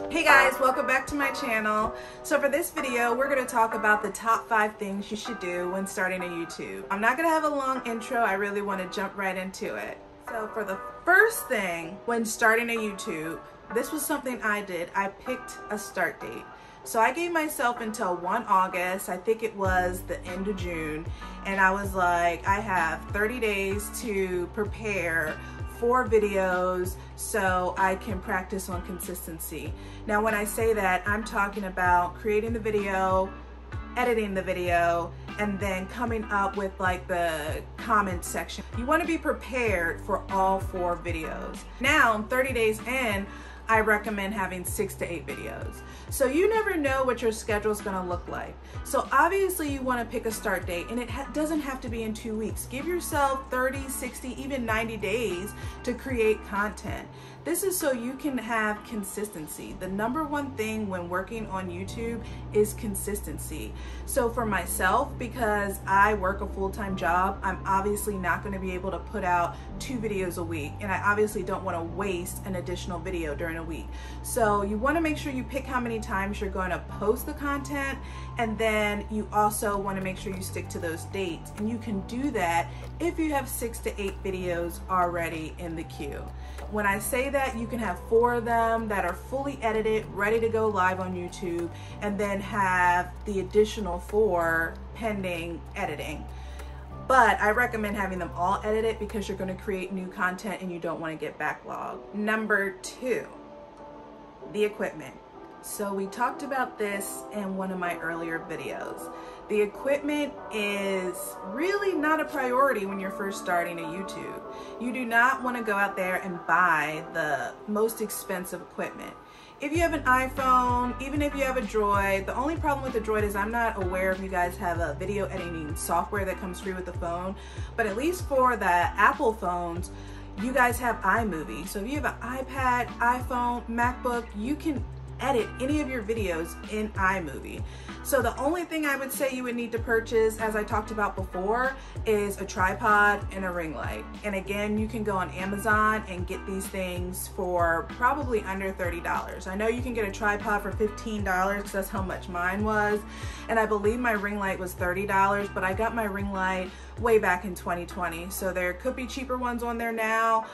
Hey guys, welcome back to my channel. So for this video, we're going to talk about the top 5 things you should do when starting a YouTube. I'm not going to have a long intro, I really want to jump right into it. So for the first thing when starting a YouTube, this was something I did. I picked a start date. So I gave myself until 1 August, I think it was the end of June, and I was like, I have 30 days to prepare 4 videos so I can practice on consistency. Now when I say that, I'm talking about creating the video, editing the video, and then coming up with like the comment section. You want to be prepared for all 4 videos. Now 30 days in, I recommend having 6 to 8 videos. So you never know what your schedule is going to look like. So obviously you want to pick a start date, and it doesn't have to be in 2 weeks. Give yourself 30, 60, even 90 days to create content. This is so you can have consistency. The number one thing when working on YouTube is consistency. So for myself, because I work a full-time job, I'm obviously not going to be able to put out 2 videos a week, and I obviously don't want to waste an additional video during a week. So you want to make sure you pick how many times you're going to post the content, and then you also want to make sure you stick to those dates. And you can do that if you have 6 to 8 videos already in the queue. When I say that, you can have 4 of them that are fully edited, ready to go live on YouTube, and then have the additional 4 pending editing. But I recommend having them all edited because you're going to create new content and you don't want to get backlogged. Number 2, the equipment. So we talked about this in one of my earlier videos. The equipment is really not a priority when you're first starting a YouTube. You do not want to go out there and buy the most expensive equipment. If you have an iPhone, even if you have a Droid, the only problem with the Droid is I'm not aware if you guys have a video editing software that comes free with the phone, but at least for the Apple phones, you guys have iMovie. So if you have an iPad, iPhone, MacBook, you can edit any of your videos in iMovie. So the only thing I would say you would need to purchase, as I talked about before, is a tripod and a ring light. And again, you can go on Amazon and get these things for probably under $30. I know you can get a tripod for $15 because that's how much mine was. And I believe my ring light was $30, but I got my ring light way back in 2020. So there could be cheaper ones on there now.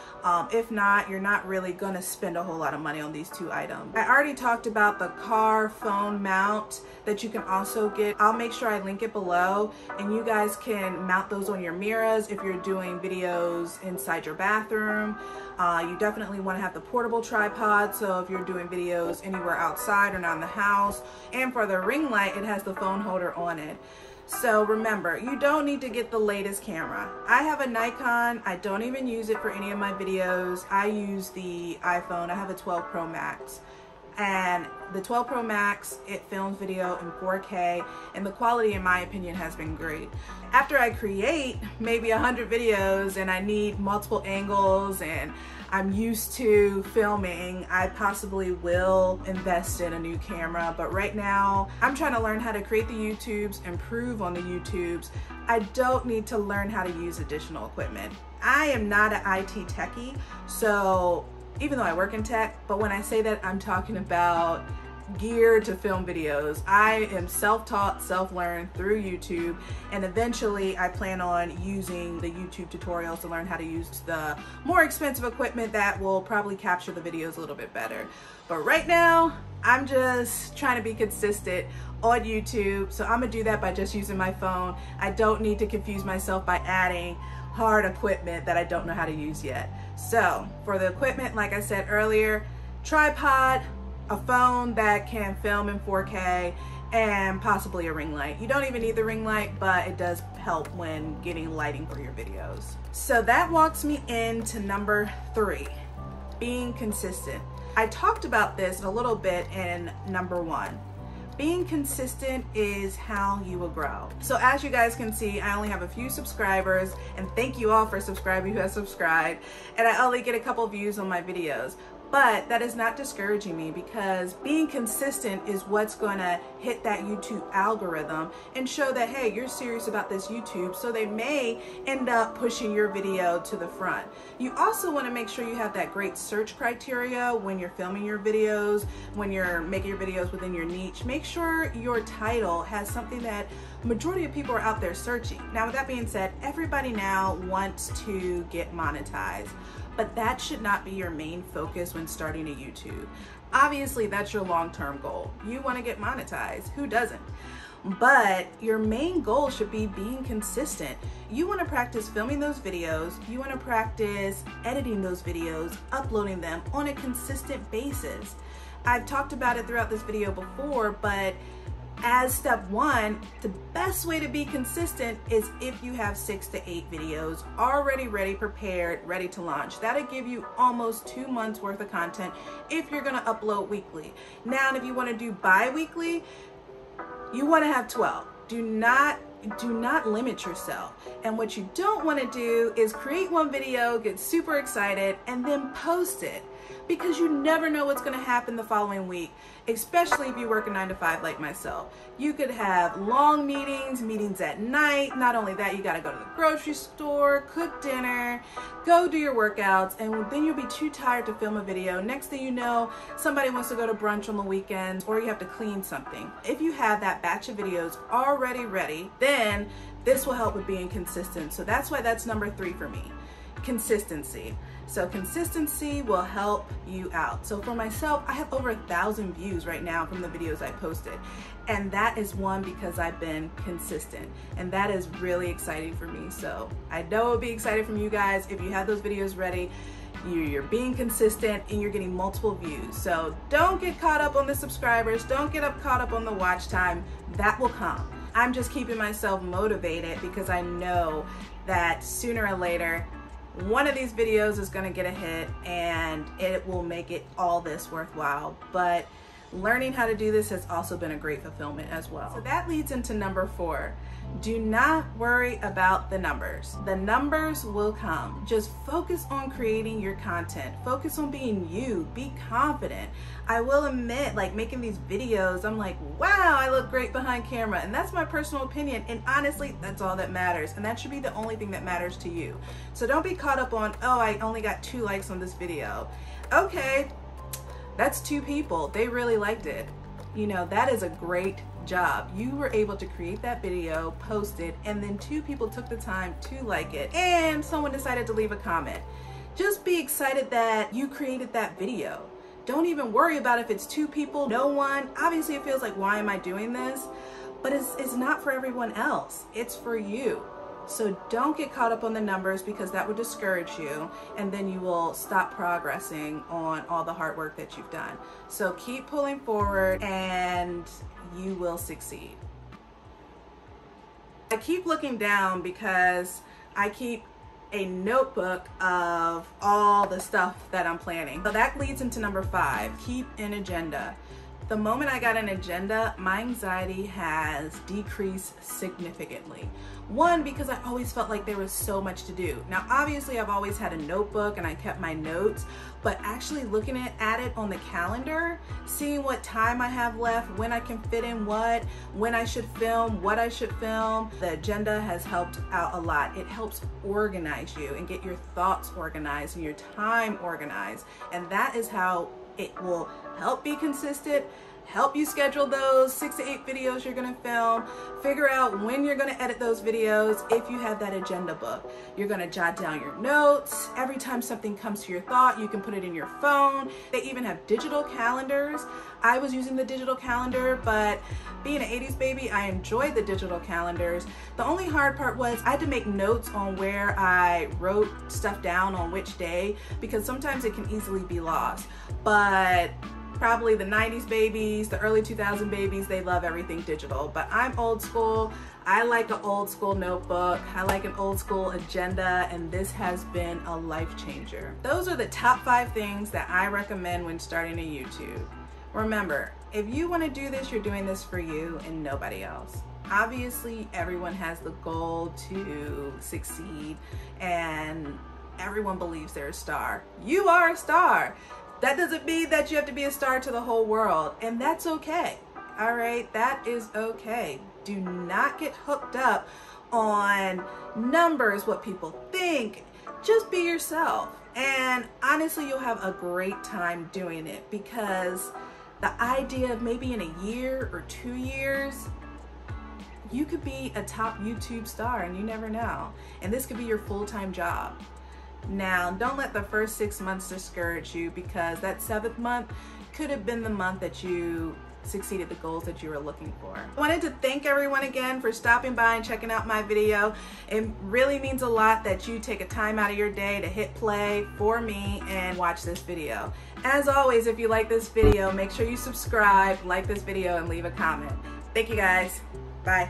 If not, you're not really gonna spend a whole lot of money on these 2 items. I already talked about the car phone mount that you can also get. I'll make sure I link it below, and you guys can mount those on your mirrors if you're doing videos inside your bathroom. You definitely want to have the portable tripod, so if you're doing videos anywhere outside or not in the house. And for the ring light, it has the phone holder on it. So remember, you don't need to get the latest camera. I have a Nikon. I don't even use it for any of my videos. I use the iPhone. I have a 12 Pro Max. And the 12 Pro Max, it films video in 4K, and the quality, in my opinion, has been great. After I create maybe 100 videos and I need multiple angles and I'm used to filming, I possibly will invest in a new camera. But right now, I'm trying to learn how to create the YouTubes, improve on the YouTubes. I don't need to learn how to use additional equipment. I am not an IT techie, so even though I work in tech, but when I say that, I'm talking about gear to film videos. I am self-taught, self-learned through YouTube, and eventually I plan on using the YouTube tutorials to learn how to use the more expensive equipment that will probably capture the videos a little bit better. But right now, I'm just trying to be consistent on YouTube, so I'm gonna do that by just using my phone. I don't need to confuse myself by adding hard equipment that I don't know how to use yet. So for the equipment, like I said earlier, tripod, a phone that can film in 4K, and possibly a ring light. You don't even need the ring light, but it does help when getting lighting for your videos. So that walks me into number 3, being consistent. I talked about this a little bit in number 1. Being consistent is how you will grow. So as you guys can see, I only have a few subscribers, and thank you all for subscribing who has subscribed, and I only get a couple views on my videos. But that is not discouraging me, because being consistent is what's going to hit that YouTube algorithm and show that, hey, you're serious about this YouTube, so they may end up pushing your video to the front. You also want to make sure you have that great search criteria when you're filming your videos, when you're making your videos within your niche. Make sure your title has something that majority of people are out there searching. Now, with that being said, everybody now wants to get monetized, but that should not be your main focus when starting a YouTube. Obviously, that's your long-term goal. You want to get monetized. Who doesn't? But your main goal should be being consistent. You want to practice filming those videos. You want to practice editing those videos, uploading them on a consistent basis. I've talked about it throughout this video before, but as step one, the best way to be consistent is if you have 6 to 8 videos already ready, prepared, ready to launch. That'll give you almost 2 months worth of content if you're gonna upload weekly. Now, if you wanna do bi-weekly, you wanna have 12. Do not limit yourself. And what you don't want to do is create one video, get super excited, and then post it, because you never know what's going to happen the following week, especially if you work a 9 to 5 like myself. You could have long meetings at night. Not only that, you got to go to the grocery store, cook dinner, go do your workouts, and then you'll be too tired to film a video. Next thing you know, somebody wants to go to brunch on the weekends, or you have to clean something. If you have that batch of videos already ready, then this will help with being consistent. So that's why that's number 3 for me. Consistency. So consistency will help you out. So for myself, I have over 1,000 views right now from the videos I posted. And that is one because I've been consistent. And that is really exciting for me. So I know it'll be exciting from you guys if you have those videos ready. You're being consistent and you're getting multiple views. So don't get caught up on the subscribers. Don't get caught up on the watch time. That will come. I'm just keeping myself motivated because I know that sooner or later, one of these videos is going to get a hit and it will make it all this worthwhile. But learning how to do this has also been a great fulfillment as well. So that leads into number 4. Do not worry about the numbers. The numbers will come. Just focus on creating your content. Focus on being you. Be confident. I will admit, like making these videos, I'm like, wow, I look great behind camera. And that's my personal opinion. And honestly, that's all that matters. And that should be the only thing that matters to you. So don't be caught up on, oh, I only got 2 likes on this video. Okay, that's 2 people. They really liked it. You know, that is a great job. You were able to create that video, post it, and then 2 people took the time to like it, and someone decided to leave a comment. Just be excited that you created that video. Don't even worry about if it's 2 people, no one. Obviously it feels like, why am I doing this? But it's not for everyone else. It's for you. So don't get caught up on the numbers, because that would discourage you, and then you will stop progressing on all the hard work that you've done. So keep pulling forward and you will succeed. I keep looking down because I keep a notebook of all the stuff that I'm planning. So that leads into number 5, keep an agenda. The moment I got an agenda, my anxiety has decreased significantly. 1, because I always felt like there was so much to do. Now, obviously, I've always had a notebook and I kept my notes, but actually looking at it on the calendar, seeing what time I have left, when I can fit in what, when I should film, what I should film, the agenda has helped out a lot. It helps organize you and get your thoughts organized and your time organized. And that is how it will help be consistent, help you schedule those 6 to 8 videos you're gonna film, figure out when you're gonna edit those videos. If you have that agenda book, you're gonna jot down your notes. Every time something comes to your thought, you can put it in your phone. They even have digital calendars. I was using the digital calendar, but being an 80s baby, I enjoyed the digital calendars. The only hard part was I had to make notes on where I wrote stuff down on which day, because sometimes it can easily be lost. But probably the 90s babies, the early 2000 babies, they love everything digital. But I'm old school. I like an old school notebook. I like an old school agenda, and this has been a life changer. Those are the top 5 things that I recommend when starting a YouTube. Remember, if you want to do this, you're doing this for you and nobody else. Obviously, everyone has the goal to succeed, and everyone believes they're a star. You are a star. That doesn't mean that you have to be a star to the whole world, and that's okay. All right, that is okay. Do not get hooked up on numbers, what people think. Just be yourself. And honestly, you'll have a great time doing it, because the idea of maybe in a year or 2 years, you could be a top YouTube star and you never know. And this could be your full-time job. Now, don't let the first 6 months discourage you, because that 7th month could have been the month that you succeeded the goals that you were looking for. I wanted to thank everyone again for stopping by and checking out my video. It really means a lot that you take a time out of your day to hit play for me and watch this video. As always, if you like this video, make sure you subscribe, like this video, and leave a comment. Thank you guys. Bye.